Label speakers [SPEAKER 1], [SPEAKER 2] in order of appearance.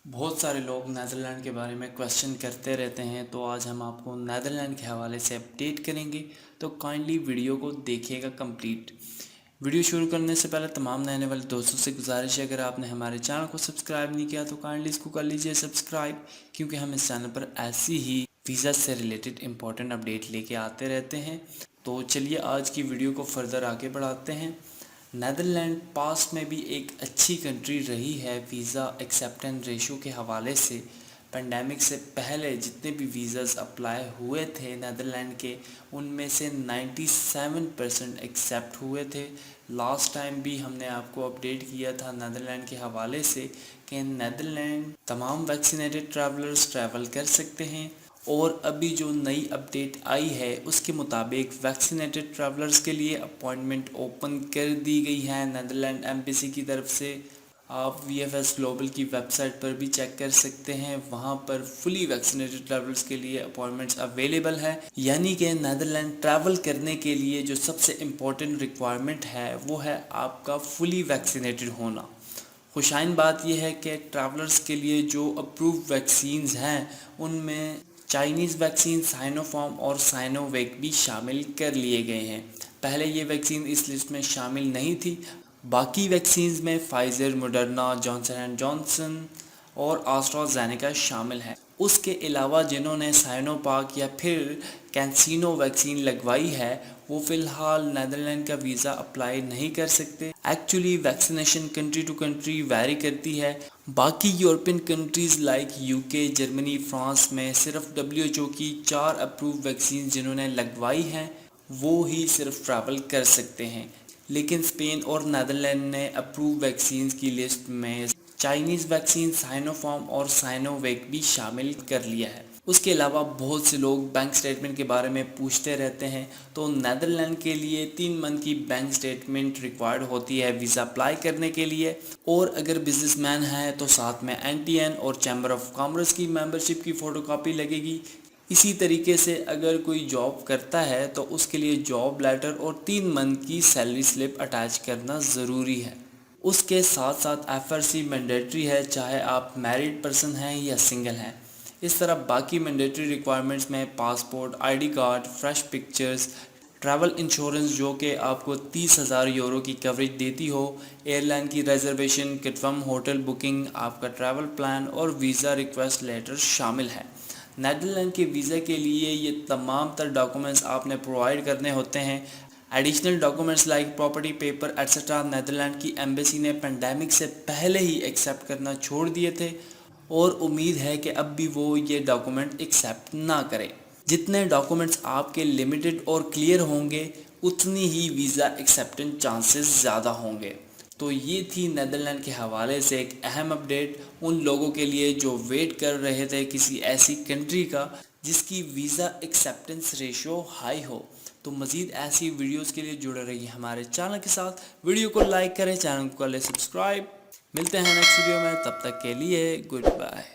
[SPEAKER 1] بہت سارے لوگ نیدرلینڈ کے بارے میں کویشچن کرتے رہتے ہیں، تو آج ہم آپ کو نیدرلینڈ کے حوالے سے اپڈیٹ کریں گے، تو کائنڈلی ویڈیو کو دیکھیے گا کمپلیٹ۔ ویڈیو شروع کرنے سے پہلے تمام نئے والے دوستوں سے گزارش ہے، اگر آپ نے ہمارے چینل کو سبسکرائب نہیں کیا تو کائنڈلی اس کو کر لیجئے سبسکرائب، کیونکہ ہم اس چینل پر ایسی ہی ویزا سے ریلیٹڈ امپورٹنٹ اپڈیٹ لے کے آتے رہتے ہیں۔ تو چلیے آج کی ویڈیو کو فردر آگے بڑھاتے ہیں۔ نیدرلینڈ پاسٹ میں بھی ایک اچھی کنٹری رہی ہے ویزا ایکسیپٹنس ریشو کے حوالے سے۔ پینڈیمک سے پہلے جتنے بھی ویزاز اپلائی ہوئے تھے نیدرلینڈ کے، ان میں سے 97% ایکسیپٹ ہوئے تھے۔ لاسٹ ٹائم بھی ہم نے آپ کو اپڈیٹ کیا تھا نیدرلینڈ کے حوالے سے کہ نیدرلینڈ تمام ویکسینیٹڈ ٹریولرز ٹریول کر سکتے ہیں، اور ابھی جو نئی اپڈیٹ آئی ہے اس کے مطابق ویکسینیٹڈ ٹریولرز کے لیے اپوائنٹمنٹ اوپن کر دی گئی ہے نیدرلینڈ ایمبیسی کی طرف سے۔ آپ وی ایف ایس گلوبل کی ویب سائٹ پر بھی چیک کر سکتے ہیں، وہاں پر فلی ویکسینیٹڈ ٹریولرز کے لیے اپوائنٹمنٹس اویلیبل ہے، یعنی کہ نیدرلینڈ ٹریول کرنے کے لیے جو سب سے امپورٹنٹ ریکوائرمنٹ ہے وہ ہے آپ کا فلی ویکسینیٹڈ ہونا۔ خوشائن بات یہ ہے کہ ٹریولرز کے لیے جو اپروو ویکسینز ہیں ان میں چائنیز ویکسین سائنو فارم اور سائنو ویک بھی شامل کر لیے گئے ہیں۔ پہلے یہ ویکسین اس لسٹ میں شامل نہیں تھی۔ باقی ویکسینز میں فائزر، موڈرنا، جانسن اینڈ جانسن اور آسٹرازینیکا شامل ہیں۔ اس کے علاوہ جنہوں نے سائنو پاک یا پھر کینسینو ویکسین لگوائی ہے وہ فی الحال نیدرلینڈ کا ویزا اپلائی نہیں کر سکتے۔ Actually vaccination country to country vary کرتی ہے۔ باقی یورپین کنٹریز لائک یو کے، جرمنی، فرانس میں صرف WHO کی 4 اپروو ویکسین جنہوں نے لگوائی ہیں وہ ہی صرف ٹریول کر سکتے ہیں، لیکن اسپین اور نیدرلینڈ نے اپروو ویکسینز کی لسٹ میں چائنیز ویکسین سائنو فارم اور سائنو ویک بھی شامل کر لیا ہے۔ اس کے علاوہ بہت سے لوگ بینک سٹیٹمنٹ کے بارے میں پوچھتے رہتے ہیں، تو نیدرلینڈ کے لیے 3 منتھ کی بینک سٹیٹمنٹ ریکوائرڈ ہوتی ہے ویزا اپلائی کرنے کے لیے، اور اگر بزنس مین ہے تو ساتھ میں NTN اور چیمبر آف کامرس کی ممبرشپ کی فوٹو کاپی لگے گی۔ اسی طریقے سے اگر کوئی جاب کرتا ہے تو اس کے لیے جاب لیٹر اور 3 منتھ کی سیلری سلپ اٹیچ کرنا ضروری ہے۔ اس کے ساتھ ساتھ FRC مینڈیٹری ہے، چاہے آپ میرڈ پرسن ہیں یا سنگل ہیں۔ اس طرح باقی مینڈیٹری ریکوائرمنٹس میں passport, ID card, fresh pictures, travel insurance جو کہ آپ کو 30,000 یورو کی کوریج دیتی ہو، ایئر لائن کی ریزرویشن، کنفرم ہوٹل بکنگ، آپ کا ٹریول پلان اور ویزا ریکویسٹ لیٹر شامل ہے۔ نیدرلینڈ کے ویزا کے لیے یہ تمام تر ڈاکومنٹس آپ نے پرووائڈ کرنے ہوتے ہیں۔ Additional documents like property paper etcetera Netherland کی ایمبیسی نے پینڈیمک سے پہلے ہی ایکسیپٹ کرنا چھوڑ دیے تھے، اور امید ہے کہ اب بھی وہ یہ ڈاکومنٹ ایکسیپٹ نہ کرے۔ جتنے ڈاکومنٹس آپ کے لمیٹڈ اور کلیئر ہوں گے اتنی ہی ویزا ایکسیپٹنس چانسز زیادہ ہوں گے۔ تو یہ تھی نیدرلینڈ کے حوالے سے ایک اہم اپڈیٹ ان لوگوں کے لیے جو ویٹ کر رہے تھے کسی ایسی کنٹری کا جس کی ویزا ایکسیپٹنس ریشو ہائی ہو۔ تو مزید ایسی ویڈیوز کے لیے جڑے رہیے ہمارے چینل کے ساتھ، ویڈیو کو لائک کریں، چینل کو کر لیں سبسکرائب۔ ملتے ہیں نیکسٹ ویڈیو میں، تب تک کے لیے گڈ بائے۔